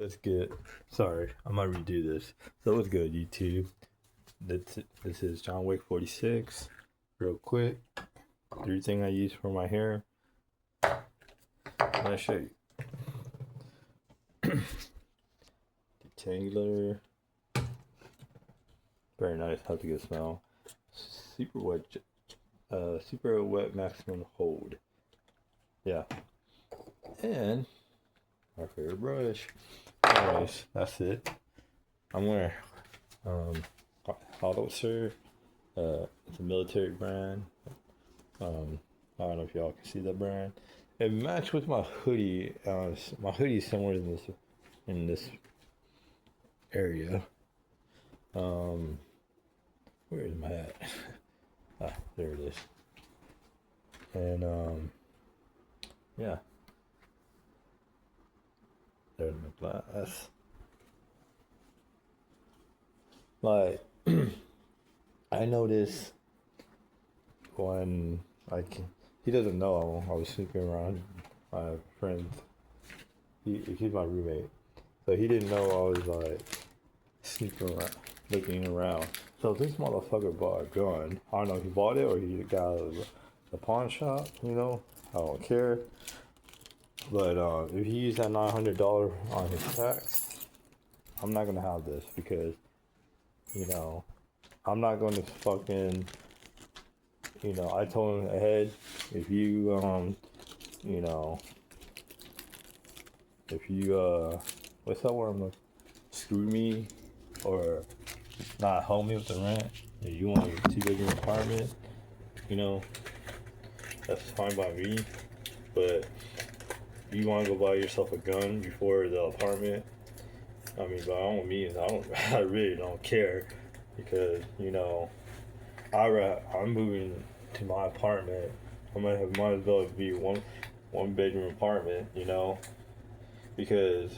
What's good? Sorry, I might redo this. So what's good, YouTube? This is John Wick 46. Real quick, three things I use for my hair. I'm gonna show you. Detangler. Very nice. Have a good smell. Super wet maximum hold. Yeah. And my favorite brush. Anyways, that's it. I'm wearing Hotwitzer. It's a military brand. I don't know if y'all can see that brand. It matched with my hoodie. My hoodie is somewhere in this area. Where is my hat? There it is. And yeah, there's my glass. Like, I noticed when he doesn't know I was snooping around my friends. He's my roommate, so he didn't know I was like sneaking around, looking around. So this motherfucker bought a gun. I don't know if he bought it or he got it at the pawn shop. You know, I don't care. But if he used that $900 on his tax, I'm not gonna have this because, I'm not going to fucking, I told him ahead, if you, what's that word I'm like, screw me or not help me with the rent, if you want a 2-bedroom apartment, that's fine by me. But if you want to go buy yourself a gun before the apartment, I mean, by all means, I really don't care because, I'm moving to my apartment. Might as well be one bedroom apartment, because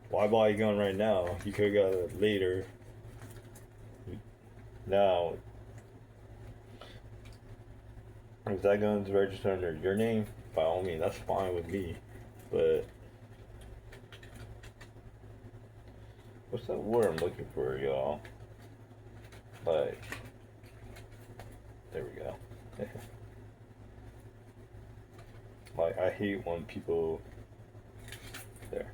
why buy a gun right now? You could have got it later. Now, if that gun's registered under your name, by all means, that's fine with me. But what's that word I'm looking for, y'all? Like, there we go. Like, I hate when people. There.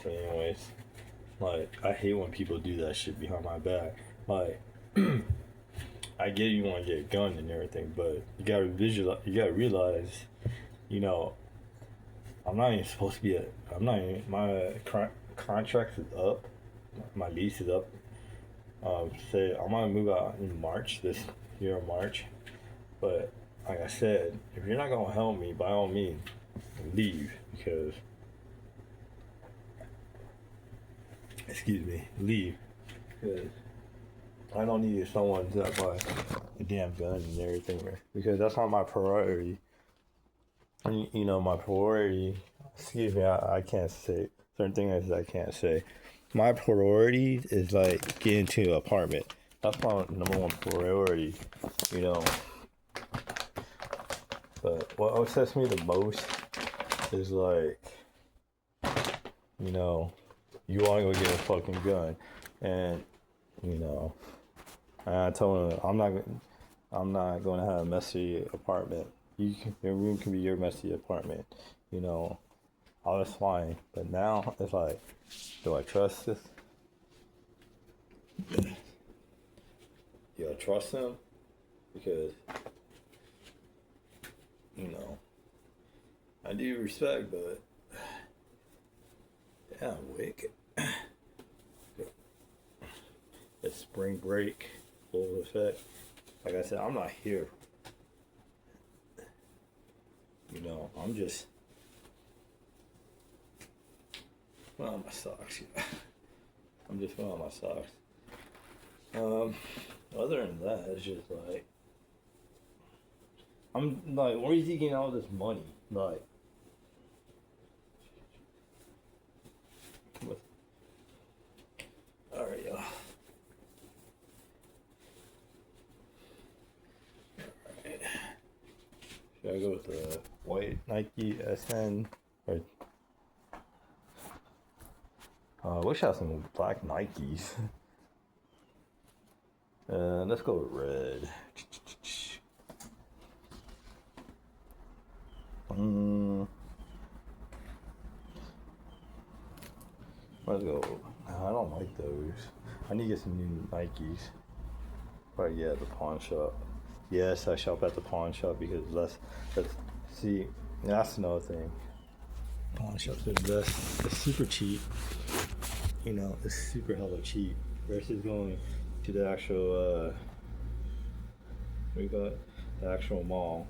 So anyways, like, I hate when people do that shit behind my back. Like, I get you want to get a gun and everything, but you gotta realize, I'm not even supposed to be my contract is up, my lease is up. Say I'm gonna move out in March, this year of March, but like I said, if you're not gonna help me, by all means, leave because, leave because I don't need someone to buy a damn gun and everything, because that's not my priority. And, my priority, I can't say certain things I can't say. My priority is like getting to an apartment. That's my number one priority, But what upsets me the most is like, you want to go get a fucking gun, and and I told him I'm not going to have a messy apartment. Your room can be your messy apartment, I was fine. But now it's like, do I trust this? Do I trust him? Because, I do respect, but damn, Wick. It's spring break, full effect. Like I said, I'm not here. I'm just putting on my socks. I'm just putting on my socks. Other than that, it's just like, I'm like, where is he getting all this money? Like, alright, y'all. Alright. Should I go with the white Nike SN. Or I wish I had some black Nikes. Let's go with red. Let's go. I don't like those. I need to get some new Nikes. But yeah, the pawn shop. Yes, I shop at the pawn shop because that's see, that's another thing. Pawn shops are the best. It's super cheap. You know, it's super hella cheap versus going to the actual what do you call it? The actual mall.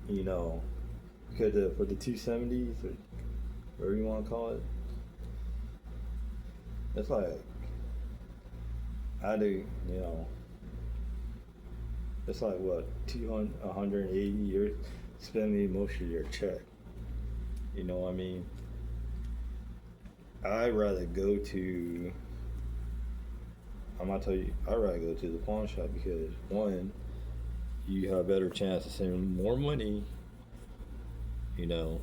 You know, because for the 270s or whatever you want to call it, it's like I do, you know, it's like what 200, 180. You're spending most of your check. You know what I mean? I'd rather go to. I'm gonna tell you, I'd rather go to the pawn shop because one, you have a better chance of saving more money, you know,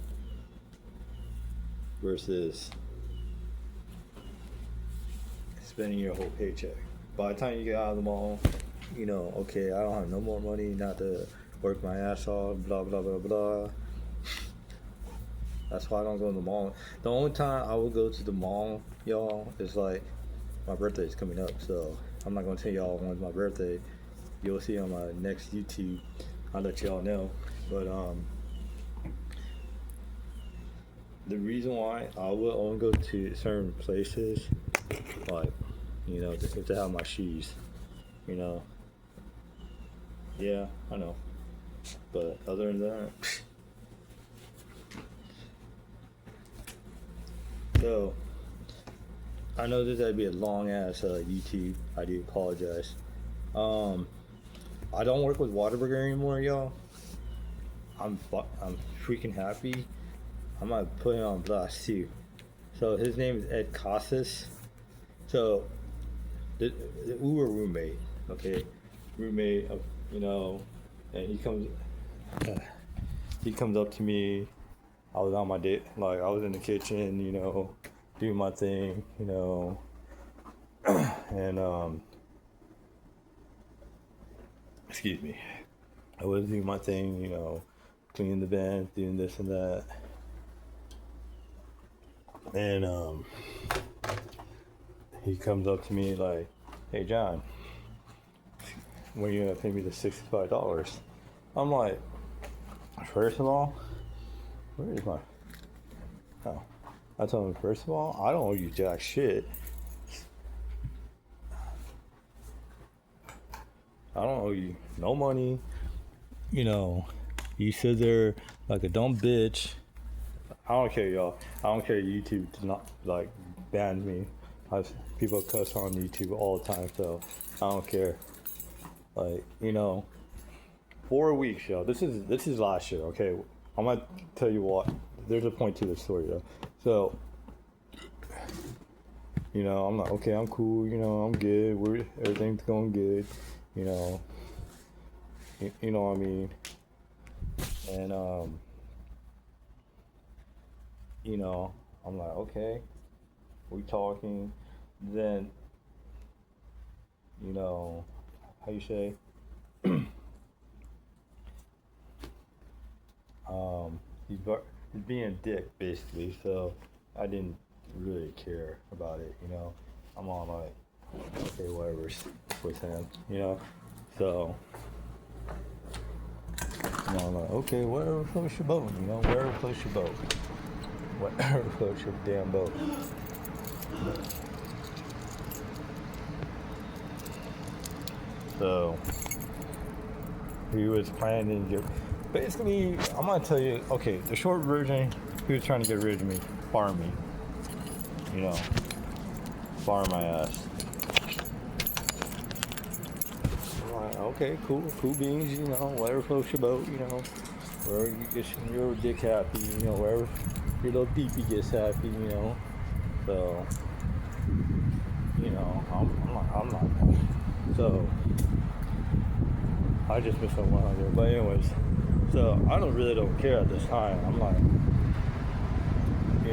versus spending your whole paycheck. By the time you get out of the mall, you know, okay, I don't have no more money, not to work my ass off, blah, blah, blah, blah. That's why I don't go to the mall. The only time I will go to the mall, y'all, is like my birthday is coming up, so I'm not gonna tell y'all when's my birthday. You'll see on my next YouTube. I'll let y'all know. But the reason why I will only go to certain places, like, you know, if they have my shoes, you know. Yeah, I know. But other than that, so I know this would be a long ass YouTube. I do apologize. I don't work with Whataburger anymore, y'all. I'm freaking happy. I might put him on blast too. So his name is Ed Casas. So the Uber roommate, okay, roommate of, you know, and he comes up to me. I was on my date, like I was in the kitchen, you know, doing my thing, you know, and excuse me, I was doing my thing, you know, cleaning the bed, doing this and that, and he comes up to me like, "Hey John, when are you gonna pay me the $65?" I'm like, first of all, where is my? Oh, I told him, first of all, I don't owe you jack shit. I don't owe you no money. You know, you sit there like a dumb bitch. I don't care, y'all. I don't care. YouTube did not like ban me. People cuss on YouTube all the time, so I don't care. Like, you know, 4 weeks, y'all. This is last year, okay? I'm gonna tell you what. There's a point to the story, though. So, you know, I'm like, okay, I'm cool. You know, I'm good. Everything's going good. You know, you know what I mean. And you know, I'm like, okay, we talking. Then, you know, how you say? He's being a dick basically, so I didn't really care about it, you know. I'm all like, okay, whatever's with him, you know. So, you know, I'm like, okay, whatever floats your boat, you know, wherever floats your boat. Whatever floats your damn boat. So, he was planning to get. Basically, I'm gonna tell you, okay, the short version, he was trying to get rid of me, fire me. You know, fire my ass. I'm like, okay, cool beans, you know, whatever floats your boat, you know, wherever you get your dick happy, you know, wherever your little peepee gets happy, you know. So, you know, I'm not. So, I just missed on 100. But anyways, so I don't care at this time. I'm like,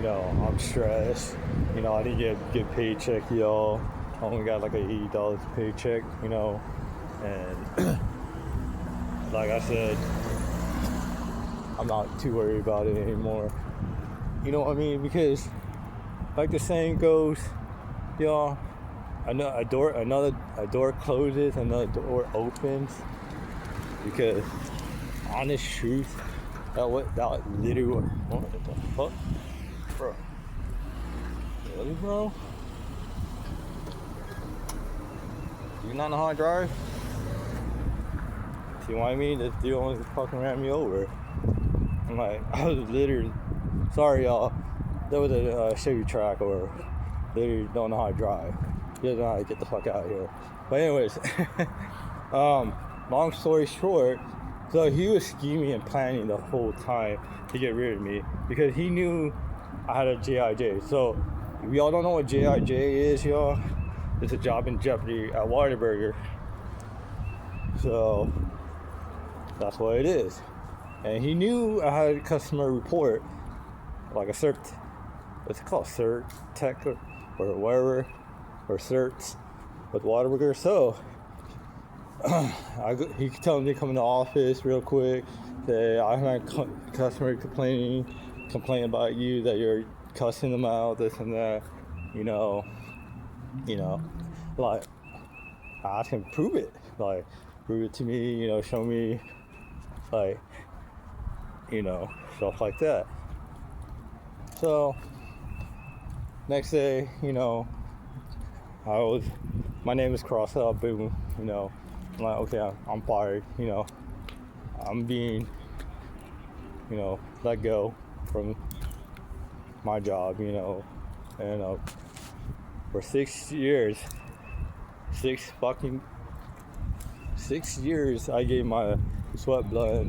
I'm stressed. I didn't get a good paycheck, y'all. I only got like a $80 paycheck, and like I said, I'm not too worried about it anymore. You know what I mean? Because like the saying goes, y'all, a door closes, another door opens. Because honest truth, that literally what the fuck, bro? Really, bro? You not know how I drive? See what I mean? This dude almost fucking ran me over. I'm like, I was literally, sorry y'all, that was a Chevy track, or literally don't know how to drive. He doesn't know how to get the fuck out of here. But anyways, long story short, so he was scheming and planning the whole time to get rid of me because he knew I had a JIJ. So if y'all don't know what JIJ is, y'all, it's a job in jeopardy at Whataburger. So that's what it is. And he knew I had a customer report, like a cert, what's it called, cert tech or whatever, or certs with Whataburger. So he could tell me to come in the office real quick, that I had a customer complain about you, that you're cussing them out, this and that, like, I can prove it, prove it to me, show me, stuff like that. So next day, my name is crossed out, boom, I'm like, okay, I'm fired, I'm being, let go from my job, and for 6 years, 6 years, I gave my sweat, blood,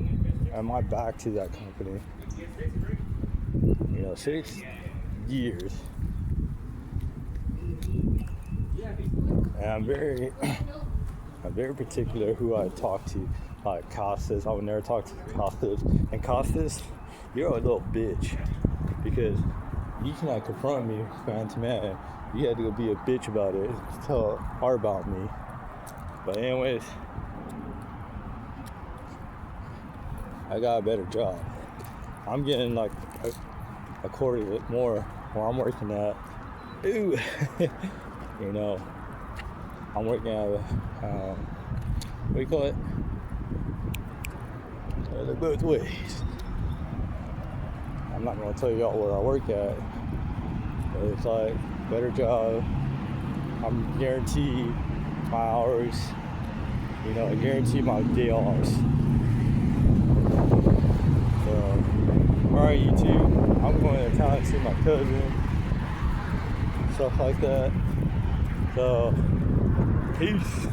and my back to that company. 6 years. And I'm very particular who I talk to. Like Costas, I would never talk to Costas. And Costas, you're a little bitch, because you cannot confront me man to man. You had to go be a bitch about it, tell her about me. But anyways, I got a better job. I'm getting like a quarter more where I'm working at. Ooh, I'm working at what do you call it? They're both ways. I'm not gonna tell y'all where I work at, but it's like better job. I'm guaranteed my hours. I guarantee my day offs. So, alright, YouTube. I'm going to town to see my cousin, stuff like that. So, peace.